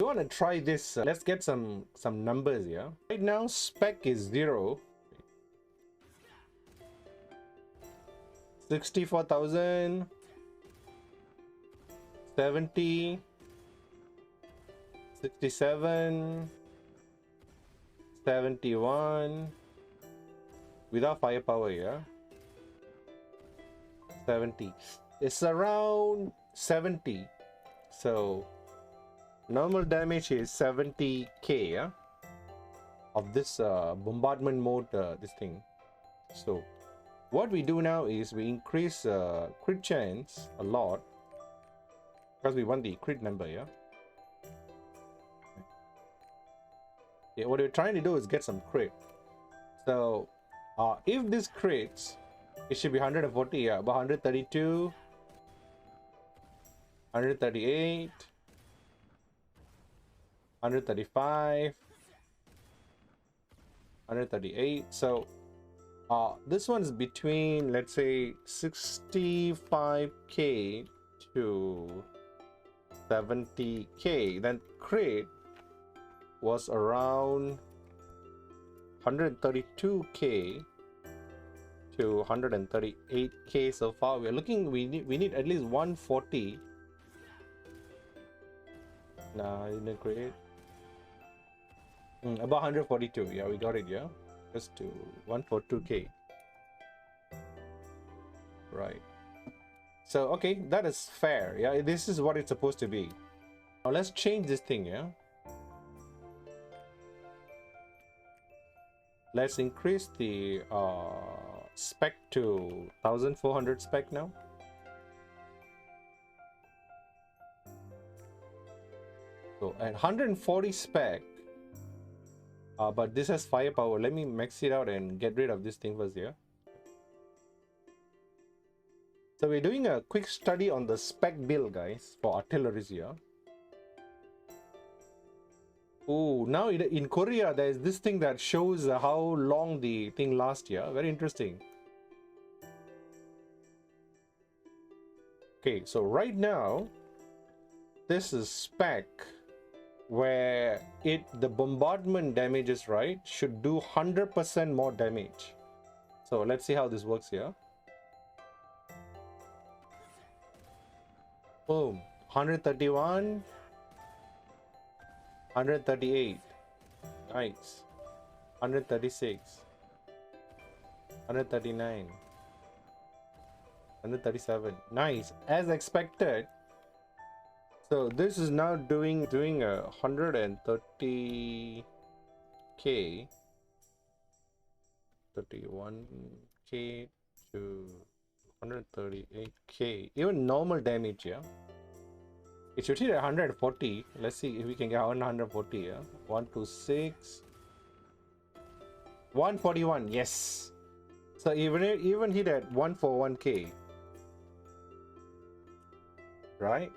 You want to try this? Let's get some numbers here. Right now, spec is 0. 64,000. 70. 67. 71. Without firepower, yeah. 70. It's around 70. So normal damage is 70k, yeah, of this bombardment mode, this thing. So what we do now is we increase crit chance a lot because we want the crit number, yeah. Yeah, what we're trying to do is get some crit. So if this crits, it should be 140, yeah, about 132, 138, 135, 138. So this one's between, let's say, 65k to 70k. Then crit was around 132k to 138k so far. We're looking, we need at least 140. Nah, I didn't create. About 142. Yeah, we got it. Yeah, just to 142k. Right. So okay, that is fair. Yeah, this is what it's supposed to be. Now let's change this thing. Yeah. Let's increase the spec to 1400 spec now. So at 140 spec, but this has firepower. Let me max it out and get rid of this thing first here. So we're doing a quick study on the spec build, guys, for artillery here. Oh, now in Korea, there's this thing that shows how long the thing lasts here. Very interesting. Okay, so right now, this is spec where the bombardment damages, right, should do 100% more damage. So let's see how this works here. Boom, 131, 138, nice, 136, 139, 137, nice, as expected. So this is now doing a 130k, 31k to 138k, even normal damage, yeah. It should hit 140. Let's see if we can get 140, yeah. 126, 141, yes. So even hit at 141k, right?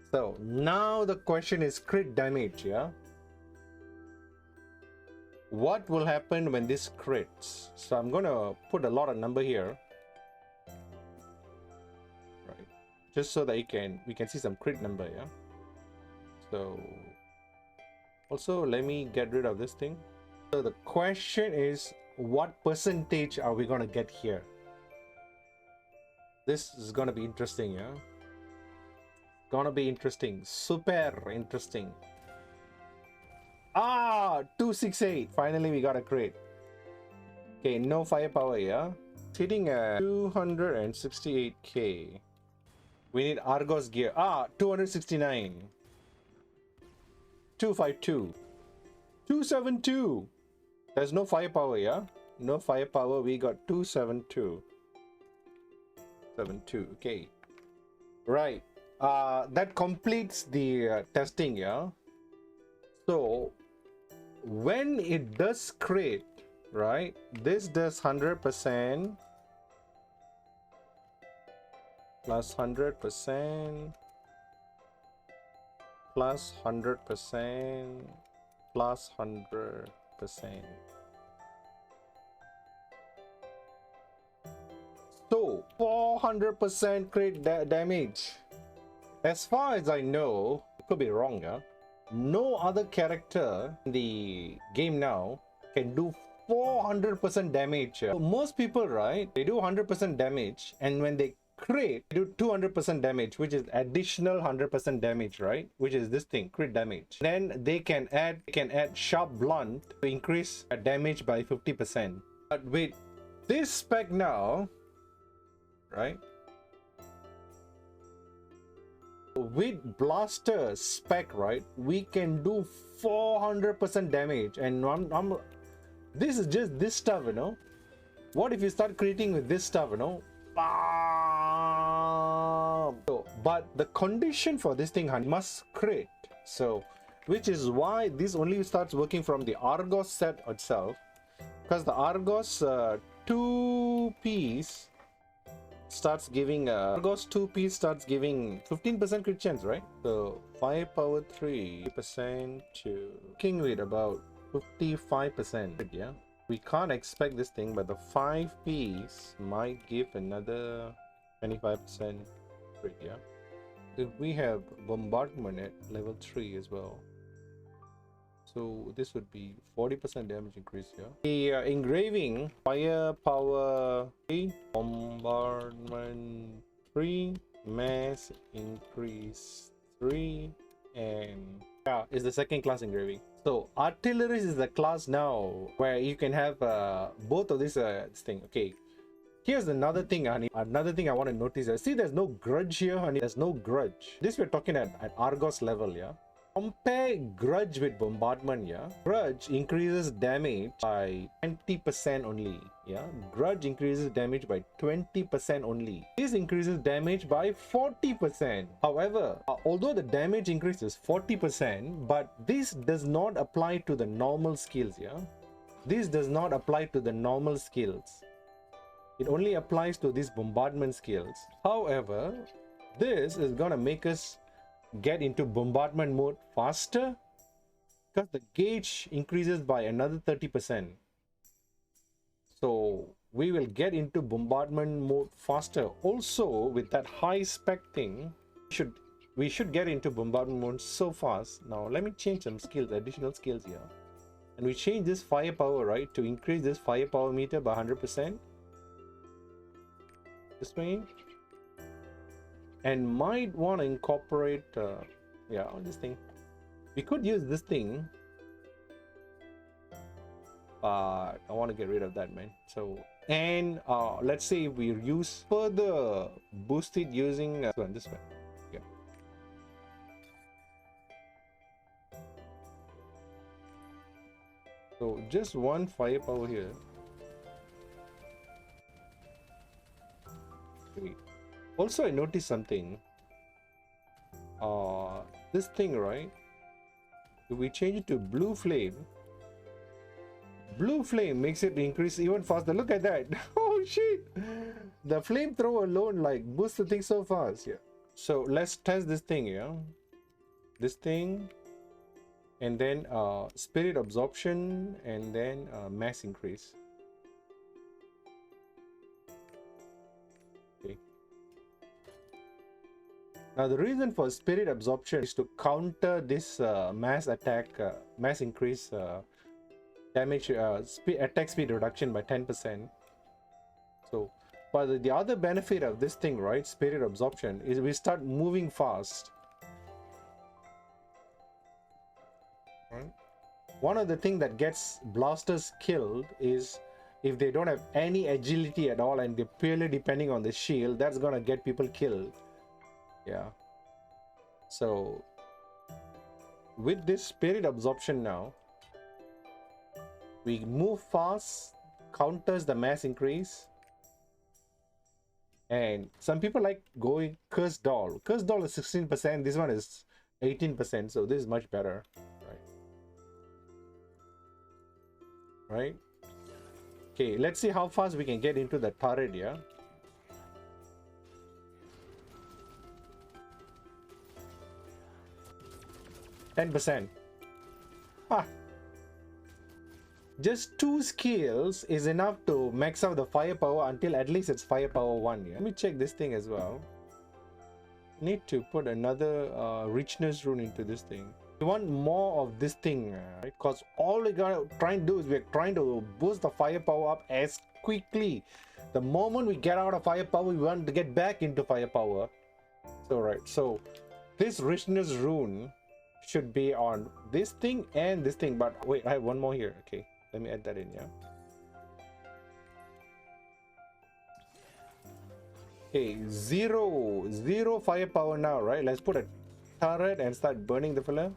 So now the question is crit damage, yeah. What will happen when this crits? So I'm gonna put a lot of number here, right? Just so that we can see some crit number, yeah. So also let me get rid of this thing. So the question is, what percentage are we gonna get here? This is gonna be interesting, yeah. Gonna be interesting, super interesting. 268. Finally we got a crit. Okay, no firepower, yeah. Hitting at 268k. We need Argos gear. 269. 252. 272. There's no firepower, yeah. No firepower. We got 272. 72. Okay. Right. That completes the testing, yeah. So when it does crit, right, this does 100% plus 100% plus 100% plus 100%. So 400% crit damage. As far as I know, could be wrong, yeah? No other character in the game now can do 400% damage. So most people, right, they do 100% damage, and when they crit, they do 200% damage, which is additional 100% damage, right? Which is this thing, crit damage. Then they can add sharp blunt to increase damage by 50%. But with this spec now, right? With blaster spec, right, we can do 400% damage, and this is just this stuff, you know. What if you start creating with this stuff, you know? So, but the condition for this thing must crit, so which is why this only starts working from the Argos set itself, because the Argos 2-piece starts giving Argos 2-piece starts giving 15% crit chance, right? So firepower 3% to king with about 55%. Yeah, we can't expect this thing, but the 5-piece might give another 25% crit. Yeah, if we have bombardment at level 3 as well, so this would be 40% damage increase here. The engraving, firepower 3, bombardment 3, mass increase 3, and yeah, is the second class engraving. So artillerist is the class now where you can have both of this thing. Okay, here's another thing, honey. Another thing I want to notice. See, there's no grudge here, honey. There's no grudge. This we're talking at Argos level, yeah. Compare grudge with bombardment, yeah. Grudge increases damage by 20% only, yeah. Grudge increases damage by 20% only. This increases damage by 40%. However, although the damage increases 40%, but this does not apply to the normal skills, yeah. This does not apply to the normal skills. It only applies to these bombardment skills. However, this is gonna make us get into bombardment mode faster because the gauge increases by another 30%. So we will get into bombardment mode faster. Also, with that high spec thing, we should get into bombardment mode so fast. Now let me change some skills, additional skills here, and we change this firepower, right, to increase this firepower meter by 100%. This way. And might want to incorporate yeah, this thing. We could use this thing, but I want to get rid of that, man. So, and let's say we use further boost it using this one. Yeah. So just one firepower here. Okay. Also, I noticed something. This thing, right? If we change it to blue flame makes it increase even faster. Look at that. Oh shit! The flamethrower alone like boosts the thing so fast. Yeah. So let's test this thing. Yeah. This thing, and then spirit absorption, and then mass increase. Now the reason for spirit absorption is to counter this mass attack, mass increase damage, attack speed reduction by 10%. So, but the other benefit of this thing, right, spirit absorption, is we start moving fast. Right? One of the things that gets blasters killed is if they don't have any agility at all and they're purely depending on the shield, that's gonna get people killed. Yeah, so with this spirit absorption now, we move fast, counters the mass increase, and some people like going Curse Doll. Curse Doll is 16%, this one is 18%, so this is much better, right? Okay, let's see how fast we can get into the turret, yeah? 10%. Ah. Just 2 skills is enough to max out the firepower until at least it's firepower 1. Yeah? Let me check this thing as well. need to put another richness rune into this thing. We want more of this thing, right? Because all we gotta try and do is we're trying to boost the firepower up as quickly. The moment we get out of firepower, we want to get back into firepower. So right, so this richness rune should be on this thing and this thing. But wait, I have one more here. Okay, let me add that in. Yeah. Okay, zero firepower now, right? Let's put a turret and start burning the fella.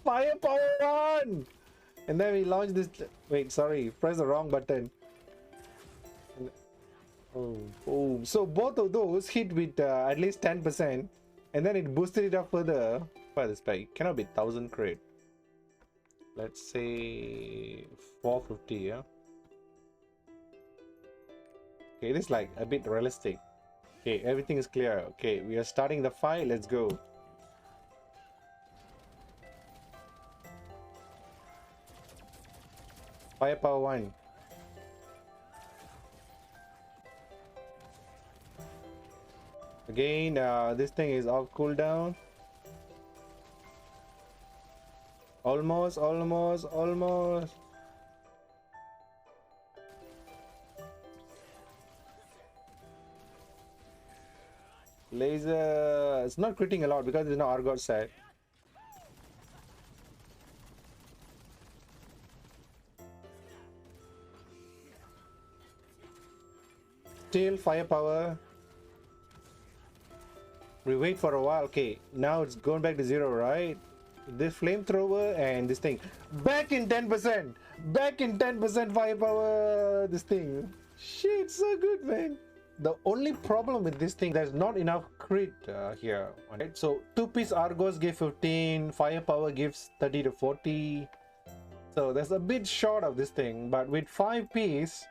Firepower on! And then we launch this. Wait, sorry, press the wrong button. Oh, boom. So both of those hit with at least 10%, and then it boosted it up further. By the spec, cannot be 1000 crit. Let's say 450, yeah. Okay, this is like a bit realistic. Okay, everything is clear. Okay, we are starting the fight. Let's go. Firepower 1. Again, this thing is off cooldown. Almost. Laser. It's not critting a lot because there's no Argot set. Still firepower. We wait for a while. Okay, now it's going back to 0, right? This flamethrower and this thing back in 10%. Back in 10% firepower. This thing. Shit, so good, man. The only problem with this thing, there's not enough crit here. Right? So 2-piece Argos give 15, firepower gives 30 to 40. So that's a bit short of this thing. But with 5-piece,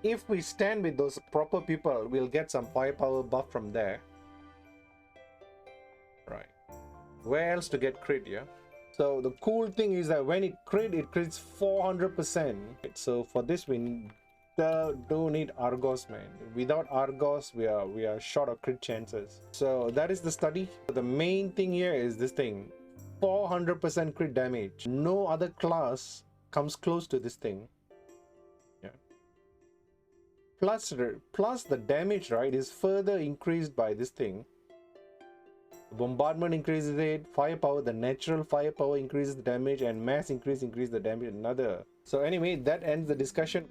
if we stand with those proper people, we'll get some firepower buff from there. Right. Where else to get crit, yeah? So the cool thing is that when it crits 400%. So for this we do need Argos, man. Without Argos, we are short of crit chances. So that is the study. The main thing here is this thing. 400% crit damage. No other class comes close to this thing. Yeah. Plus the damage, right, is further increased by this thing. Bombardment increases it, firepower, the natural firepower increases the damage, and mass increase the damage another. So anyway, that ends the discussion.